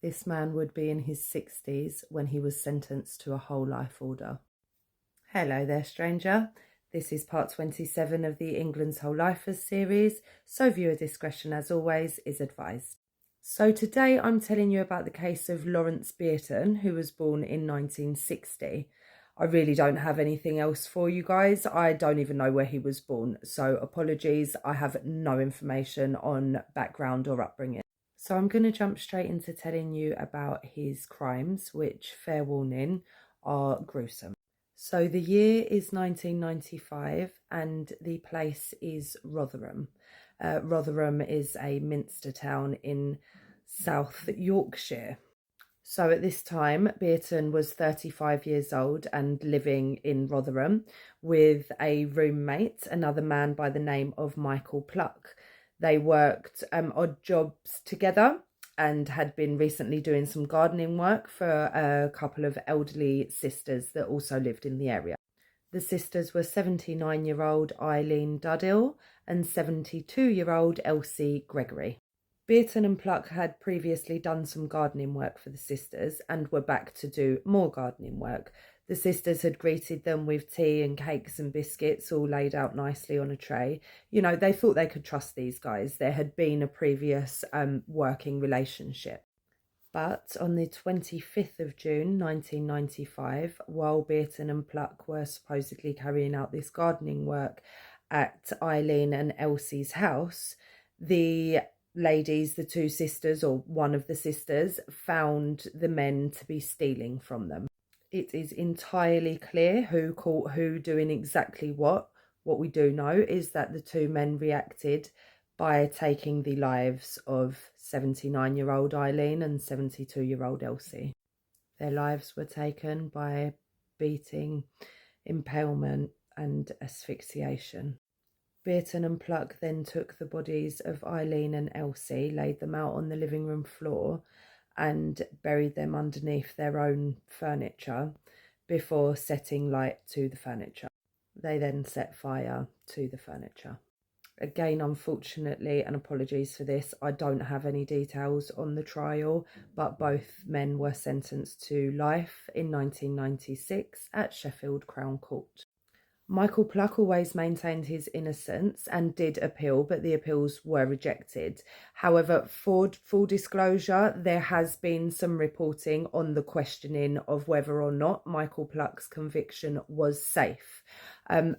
This man would be in his 60s when he was sentenced to a whole life order. Hello there, stranger. This is part 27 of the England's Whole Lifers series, so viewer discretion, as always, is advised. So today I'm telling you about the case of Lawrence Bierton, who was born in 1960. I really don't have anything else for you guys. I don't even know where he was born, so apologies. I have no information on background or upbringing. So I'm going to jump straight into telling you about his crimes, which, fair warning, are gruesome. So the year is 1995 and the place is Rotherham. Rotherham is a minster town in South Yorkshire. So at this time, Bierton was 35 years old and living in Rotherham with a roommate, another man by the name of Michael Pluck. They worked odd jobs together and had been recently doing some gardening work for a couple of elderly sisters that also lived in the area. The sisters were 79-year-old Eileen Duddill and 72-year-old Elsie Gregory. Bierton and Pluck had previously done some gardening work for the sisters and were back to do more gardening work. The sisters had greeted them with tea and cakes and biscuits all laid out nicely on a tray. You know, they thought they could trust these guys. There had been a previous working relationship. But on the 25th of June 1995, while Bierton and Pluck were supposedly carrying out this gardening work at Eileen and Elsie's house, the ladies, the two sisters, or one of the sisters, found the men to be stealing from them. It is entirely clear who caught who doing exactly what. What we do know is that the two men reacted by taking the lives of 79-year-old Eileen and 72-year-old Elsie. Their lives were taken by beating, impalement and asphyxiation. Bierton and Pluck then took the bodies of Eileen and Elsie, laid them out on the living room floor and buried them underneath their own furniture before setting light to the furniture. They then set fire to the furniture. Again, unfortunately, and apologies for this, I don't have any details on the trial, but both men were sentenced to life in 1996 at Sheffield Crown Court. Michael Pluck always maintained his innocence and did appeal, but the appeals were rejected. However, for full disclosure, there has been some reporting on the questioning of whether or not Michael Pluck's conviction was safe.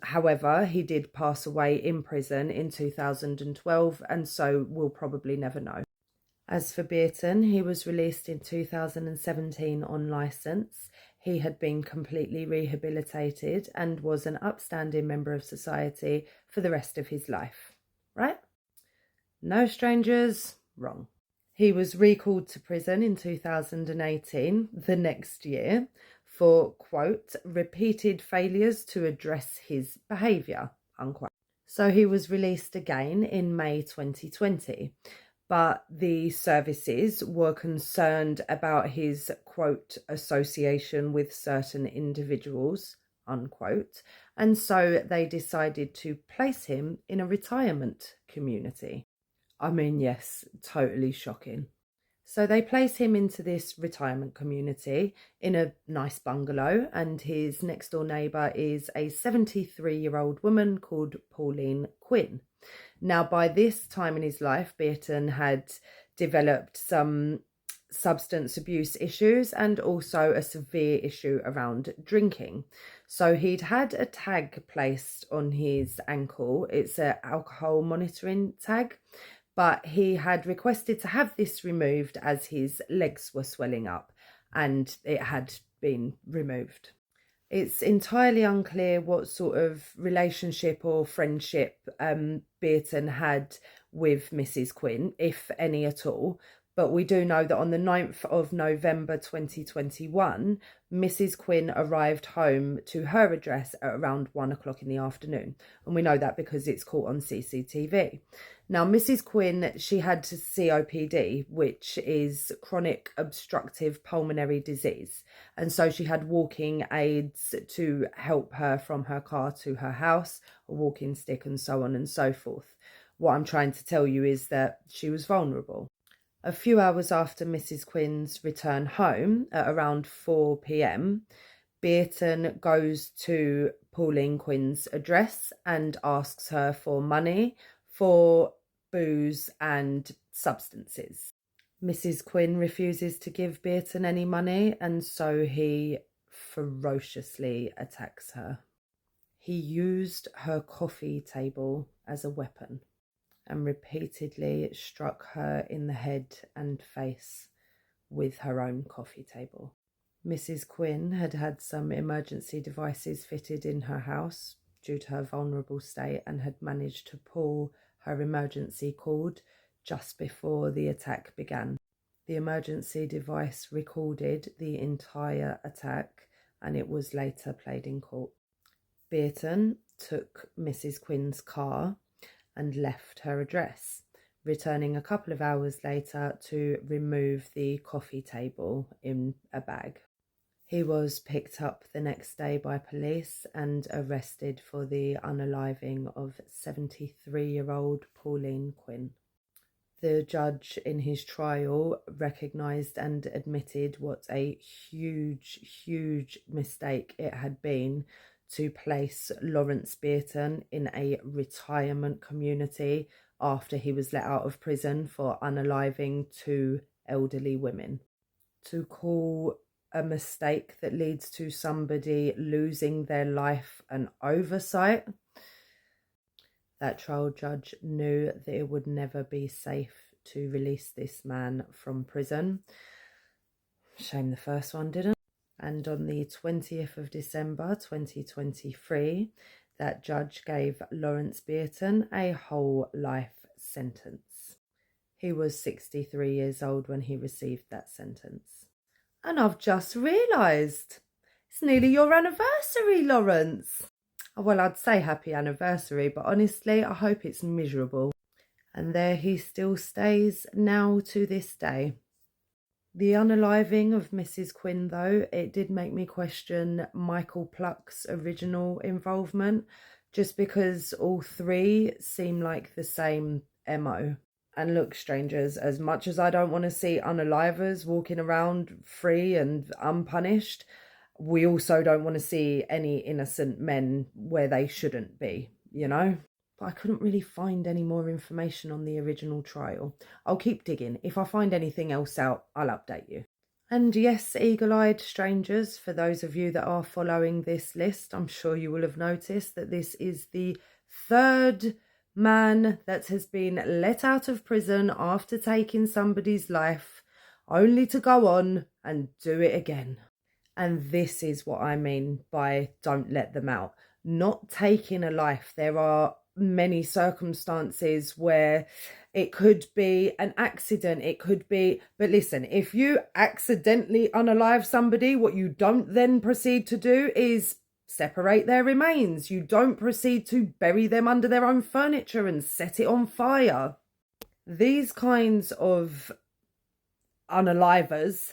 However, he did pass away in prison in 2012, and so we'll probably never know. As for Bierton, he was released in 2017 on licence. He had been completely rehabilitated and was an upstanding member of society for the rest of his life. Right? No strangers, wrong. He was recalled to prison in 2018, the next year, for, quote, repeated failures to address his behaviour, unquote. So he was released again in May 2020. But the services were concerned about his, quote, association with certain individuals, unquote, and so they decided to place him in a retirement community. I mean, yes, totally shocking. So they place him into this retirement community in a nice bungalow, and his next door neighbour is a 73-year-old woman called Pauline Quinn. Now, by this time in his life, Bierton had developed some substance abuse issues and also a severe issue around drinking. So he'd had a tag placed on his ankle. It's an alcohol monitoring tag, but he had requested to have this removed as his legs were swelling up, and it had been removed. It's entirely unclear what sort of relationship or friendship Bierton had with Mrs. Quinn, if any at all. But we do know that on the 9th of November 2021, Mrs. Quinn arrived home to her address at around 1 o'clock in the afternoon. And we know that because it's caught on CCTV. Now, Mrs. Quinn, she had COPD, which is chronic obstructive pulmonary disease. And so she had walking aids to help her from her car to her house, a walking stick and so on and so forth. What I'm trying to tell you is that she was vulnerable. A few hours after Mrs. Quinn's return home at around 4 p.m, Bierton goes to Pauline Quinn's address and asks her for money for booze and substances. Mrs. Quinn refuses to give Bierton any money, and so he ferociously attacks her. He used her coffee table as a weapon and repeatedly struck her in the head and face with her own coffee table. Mrs. Quinn had had some emergency devices fitted in her house due to her vulnerable state and had managed to pull her emergency cord just before the attack began. The emergency device recorded the entire attack and it was later played in court. Bierton took Mrs. Quinn's car and left her address, returning a couple of hours later to remove the coffee table in a bag. He was picked up the next day by police and arrested for the unaliving of 73-year-old Pauline Quinn. The judge in his trial recognised and admitted what a huge mistake it had been to place Lawrence Bierton in a retirement community after he was let out of prison for unaliving 2 elderly women. To call a mistake that leads to somebody losing their life an oversight, that trial judge knew that it would never be safe to release this man from prison. Shame the first one didn't. And on the 20th of December 2023, that judge gave Lawrence Bierton a whole life sentence. He was 63 years old when he received that sentence. And I've just realised it's nearly your anniversary, Lawrence. Well, I'd say happy anniversary, but honestly, I hope it's miserable. And there he still stays now to this day. The unaliving of Mrs. Quinn, though, it did make me question Michael Pluck's original involvement, just because all 3 seem like the same MO. And look, strangers, as much as I don't want to see unalivers walking around free and unpunished, we also don't want to see any innocent men where they shouldn't be, you know? But I couldn't really find any more information on the original trial. I'll keep digging. If I find anything else out, I'll update you. And yes, eagle-eyed strangers, for those of you that are following this list, I'm sure you will have noticed that this is the 3rd man that has been let out of prison after taking somebody's life, only to go on and do it again. And this is what I mean by don't let them out. Not taking a life. There are many circumstances where it could be an accident, it could be, but listen, if you accidentally unalive somebody, what you don't then proceed to do is separate their remains. You don't proceed to bury them under their own furniture and set it on fire. These kinds of unalivers,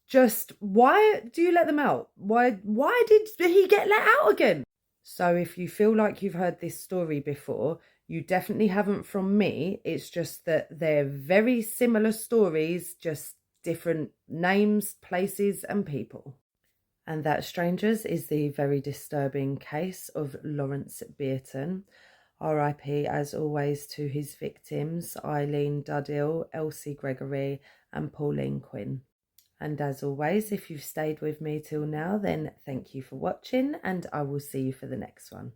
just, why do you let them out? Why did he get let out again? So if you feel like you've heard this story before, you definitely haven't from me. It's just that they're very similar stories, just different names, places and people. And that, strangers, is the very disturbing case of Lawrence Bierton. RIP, as always, to his victims, Eileen Duddill, Elsie Gregory and Pauline Quinn. And as always, if you've stayed with me till now, then thank you for watching and I will see you for the next one.